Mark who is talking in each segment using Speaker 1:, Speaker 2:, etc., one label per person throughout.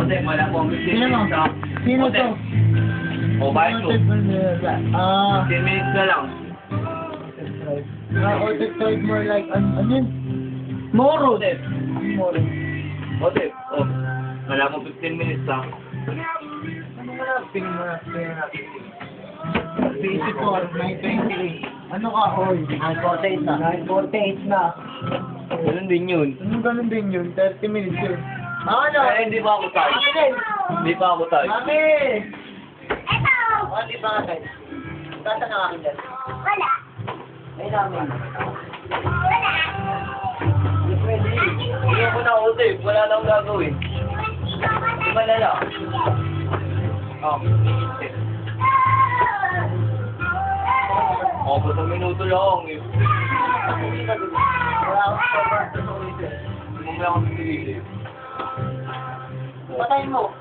Speaker 1: Ote, wala po ang 15
Speaker 2: Sino mo?
Speaker 1: minutes ha.
Speaker 2: Sino
Speaker 1: Ote.
Speaker 2: to?
Speaker 1: O, bayad ko. 15 minutes na lang.
Speaker 2: Outside more like, ano yun? Moro.
Speaker 1: Ote.
Speaker 2: Moro.
Speaker 1: Ote, o. Wala po 15 minutes ha.
Speaker 2: Ano mo na? Pingin mo na. 24, 928. Ano ka, Oy? 948 na. 948 na.
Speaker 1: Ganun din yun.
Speaker 2: Ano ganun din yun? 30 minutes yun. Ano?
Speaker 1: Ay, hindi pa ako tayo. Hindi pa ako tayo.
Speaker 2: Mami! Eto! O, di ba ka tayo? Saan ang akin dyan?
Speaker 3: Wala.
Speaker 2: Ay, namin.
Speaker 3: Wala.
Speaker 2: Hindi pwede.
Speaker 1: Hindi ko na Ote. Wala na akong gagawin. Lima na lang. Oh. Oh, sa minuto lang eh.
Speaker 2: Wala akong sobrang sa ulit eh.
Speaker 1: Hindi mo lang ako pinili.
Speaker 2: Patayin mo.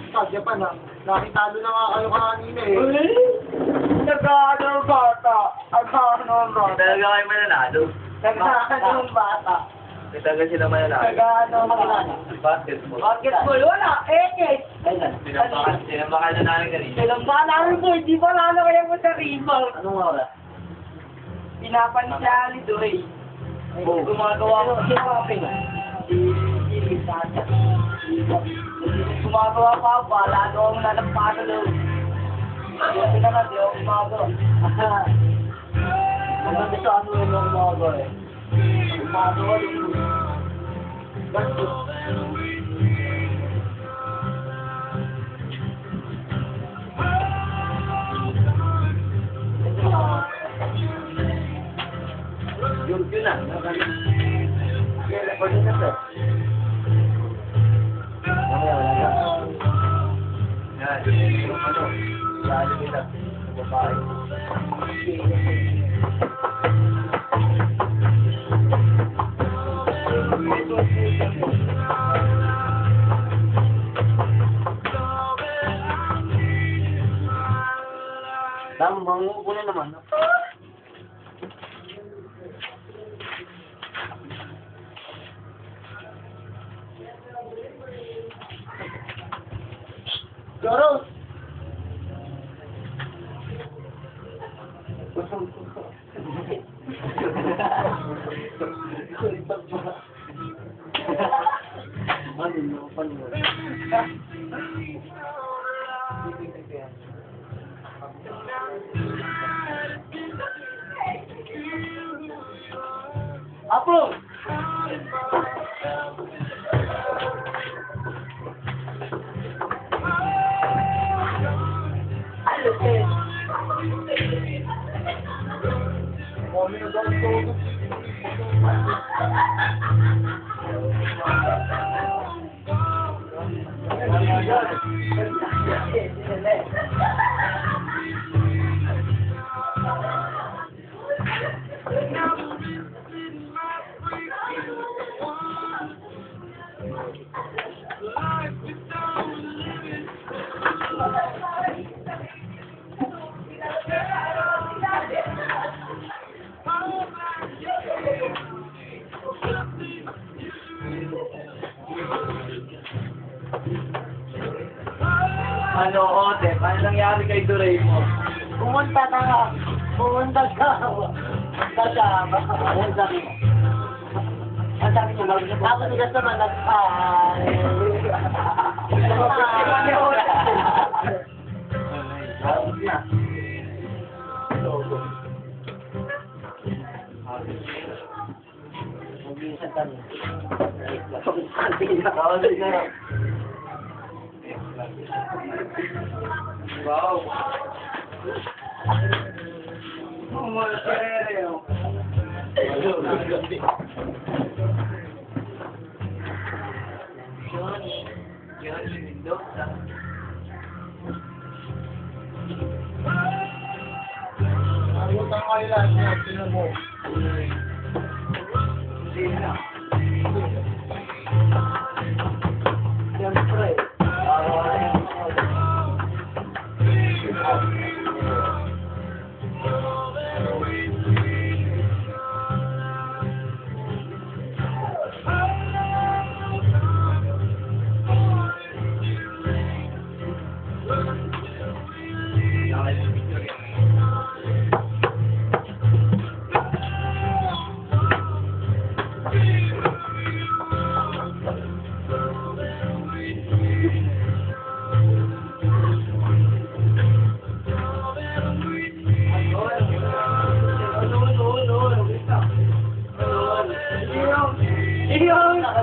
Speaker 2: Sa Japan ha. Nakitalo na nga kayo kanina eh. Nag-ano ang bata. Nag-ano ang bata.
Speaker 1: Talaga kayo mananalo.
Speaker 2: Nag-ano ang bata.
Speaker 1: Talaga sila mananalo.
Speaker 2: Nag-ano ang bata.
Speaker 1: Basketball.
Speaker 2: Basketball, wala.
Speaker 1: Sinambakan na namin kanina.
Speaker 2: Sinambahan namin ko, hindi pa lalo kaya mo sa rebound. Anong oras? Pinapansya ni Duray. Gumagawa ko siya kapin. Gumagawa pa ako, lalo akong nalampasa daw. Buti na lang, di ako gumagawa. Maganda sa ano yung gumagawa eh. Gumagawa din. Basta.
Speaker 1: Yun na.
Speaker 2: Okay, recording na sir. Mamaya, wala na.
Speaker 1: Yan. Yung ano. Lalo nila. Babae.
Speaker 2: Tama, mangupo na naman. No? Doros! Approve!
Speaker 1: Ano, Ote? Ano nangyari kay Doraemon?
Speaker 2: Pumunta ka. Pumunta ka. Kasama. Ang sabi mo. Ang sabi niya, ako niya sa mga
Speaker 1: Wow. Oh, mga seryo. Johnny Mendoza.
Speaker 2: Nakalimutan ko kayo lahat niya. Tingnan mo.
Speaker 1: Hindi na.
Speaker 2: Siyempre.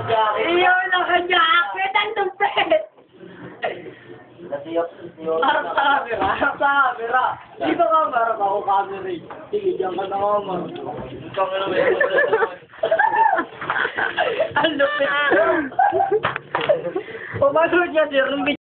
Speaker 1: naka-jacket.
Speaker 3: Iyo, naka-jacket. Ang tupet.
Speaker 1: Kasi yung...
Speaker 3: Harap sa camera. Harap sa camera. Dito ka, harap ako camera. Sige, diyan ka na ako, man.
Speaker 1: Camera mo yan.
Speaker 3: Ang lupit. Pumasok niya, sir.